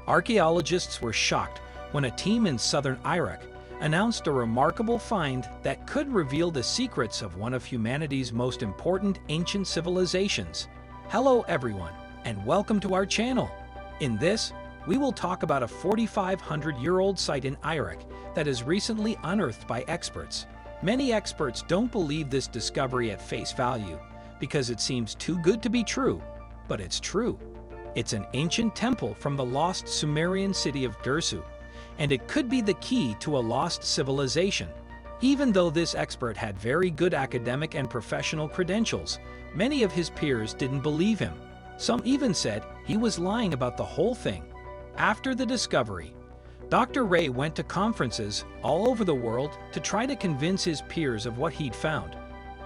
Archaeologists were shocked when a team in southern Iraq announced a remarkable find that could reveal the secrets of one of humanity's most important ancient civilizations. Hello everyone, and welcome to our channel. In this, we will talk about a 4,500-year-old site in Iraq that is recently unearthed by experts. Many experts don't believe this discovery at face value because it seems too good to be true, but it's true. It's an ancient temple from the lost Sumerian city of Dersu, and it could be the key to a lost civilization. Even though this expert had very good academic and professional credentials, many of his peers didn't believe him. Some even said he was lying about the whole thing. After the discovery, Dr. Ray went to conferences all over the world to try to convince his peers of what he'd found.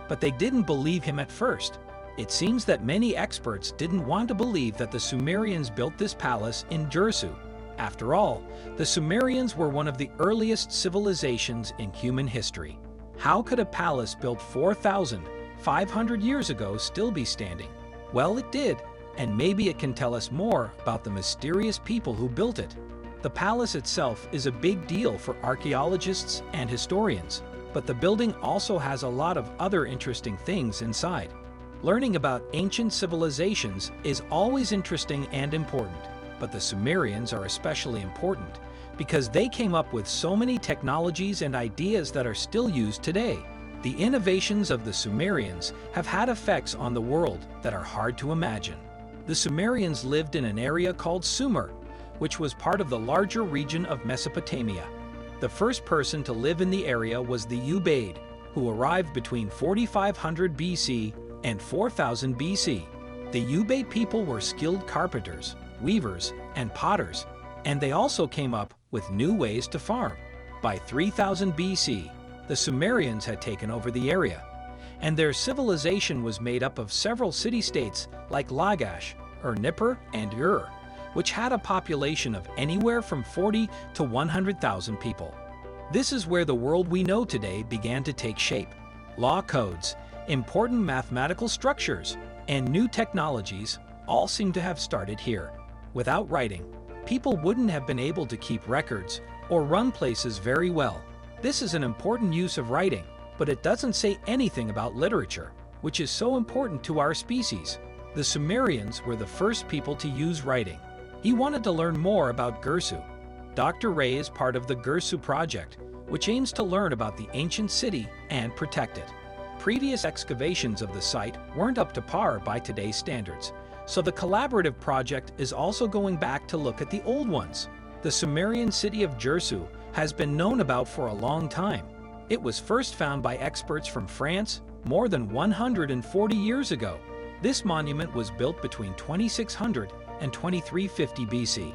But they didn't believe him at first. It seems that many experts didn't want to believe that the Sumerians built this palace in Dersu. After all, the Sumerians were one of the earliest civilizations in human history. How could a palace built 4,500 years ago still be standing? Well, it did, and maybe it can tell us more about the mysterious people who built it. The palace itself is a big deal for archaeologists and historians, but the building also has a lot of other interesting things inside. Learning about ancient civilizations is always interesting and important, but the Sumerians are especially important because they came up with so many technologies and ideas that are still used today. The innovations of the Sumerians have had effects on the world that are hard to imagine. The Sumerians lived in an area called Sumer, which was part of the larger region of Mesopotamia. The first person to live in the area was the Ubaid, who arrived between 4,500 BC and 4,000 BC. The Ubaid people were skilled carpenters, weavers, and potters, and they also came up with new ways to farm. By 3000 BC, the Sumerians had taken over the area, and their civilization was made up of several city-states like Lagash, Nippur, and Ur, which had a population of anywhere from 40 to 100,000 people. This is where the world we know today began to take shape. Law codes, important mathematical structures, and new technologies all seem to have started here. Without writing, people wouldn't have been able to keep records or run places very well. This is an important use of writing, but it doesn't say anything about literature, which is so important to our species. The Sumerians were the first people to use writing. He wanted to learn more about Dersu. Dr. Ray is part of the Dersu project, which aims to learn about the ancient city and protect it. Previous excavations of the site weren't up to par by today's standards, so the collaborative project is also going back to look at the old ones. The Sumerian city of Dersu has been known about for a long time. It was first found by experts from France more than 140 years ago. This monument was built between 2600 and 2350 BC.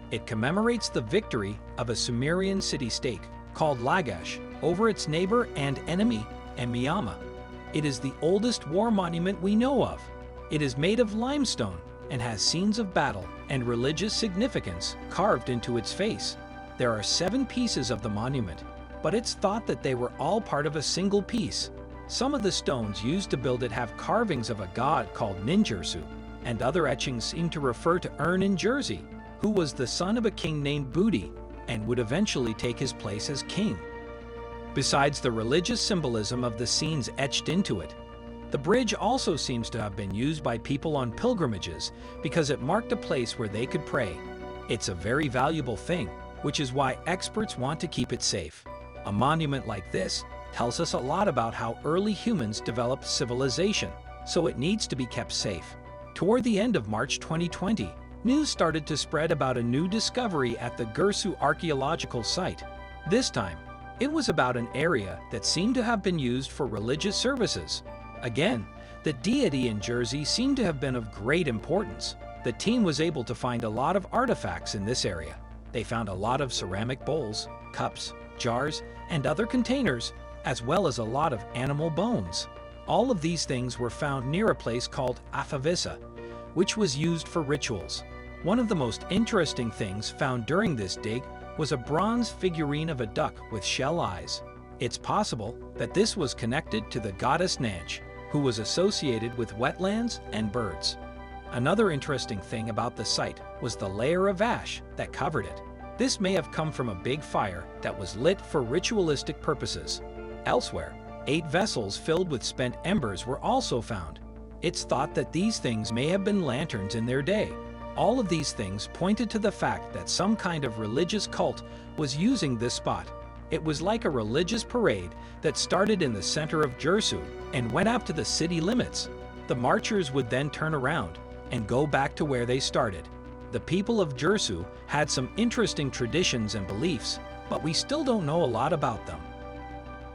It commemorates the victory of a Sumerian city-state called Lagash over its neighbor and enemy, Emiyama. It is the oldest war monument we know of. It is made of limestone and has scenes of battle and religious significance carved into its face. There are 7 pieces of the monument, but it's thought that they were all part of a single piece. Some of the stones used to build it have carvings of a god called Ninjursu, and other etchings seem to refer to Ninjursi, who was the son of a king named Budi and would eventually take his place as king. Besides the religious symbolism of the scenes etched into it, the bridge also seems to have been used by people on pilgrimages because it marked a place where they could pray. It's a very valuable thing, which is why experts want to keep it safe. A monument like this tells us a lot about how early humans developed civilization, so it needs to be kept safe. Toward the end of March 2020, news started to spread about a new discovery at the Dersu archaeological site. This time, it was about an area that seemed to have been used for religious services. Again, the deity in Jersey seemed to have been of great importance. The team was able to find a lot of artifacts in this area. They found a lot of ceramic bowls, cups, jars, and other containers, as well as a lot of animal bones. All of these things were found near a place called Afavisa, which was used for rituals. One of the most interesting things found during this dig was a bronze figurine of a duck with shell eyes. It's possible that this was connected to the goddess Nanch, who was associated with wetlands and birds. Another interesting thing about the site was the layer of ash that covered it. This may have come from a big fire that was lit for ritualistic purposes. Elsewhere, 8 vessels filled with spent embers were also found. It's thought that these things may have been lanterns in their day. All of these things pointed to the fact that some kind of religious cult was using this spot. It was like a religious parade that started in the center of Jersu and went up to the city limits. The marchers would then turn around and go back to where they started. The people of Jersu had some interesting traditions and beliefs, but we still don't know a lot about them.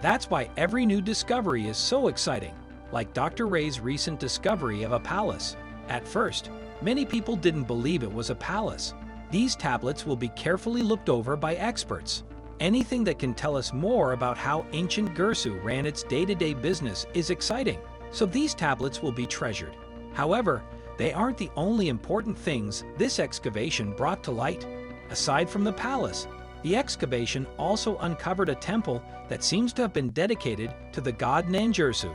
That's why every new discovery is so exciting, like Dr. Ray's recent discovery of a palace. At first, many people didn't believe it was a palace. These tablets will be carefully looked over by experts. Anything that can tell us more about how ancient Jersu ran its day-to-day business is exciting, so these tablets will be treasured. However, they aren't the only important things this excavation brought to light. Aside from the palace, the excavation also uncovered a temple that seems to have been dedicated to the god Nanjersu.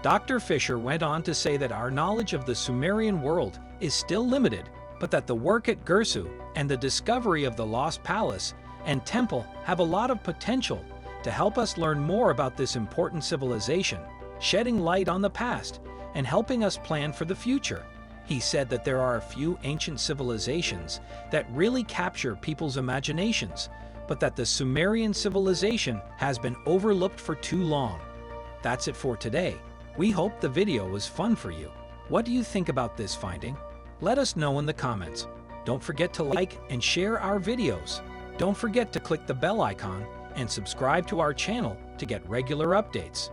Dr. Fisher went on to say that our knowledge of the Sumerian world is still limited, but that the work at Jersu and the discovery of the lost palace and temple have a lot of potential to help us learn more about this important civilization, shedding light on the past and helping us plan for the future. He said that there are a few ancient civilizations that really capture people's imaginations, but that the Sumerian civilization has been overlooked for too long. That's it for today. We hope the video was fun for you. What do you think about this finding? Let us know in the comments. Don't forget to like and share our videos. Don't forget to click the bell icon and subscribe to our channel to get regular updates.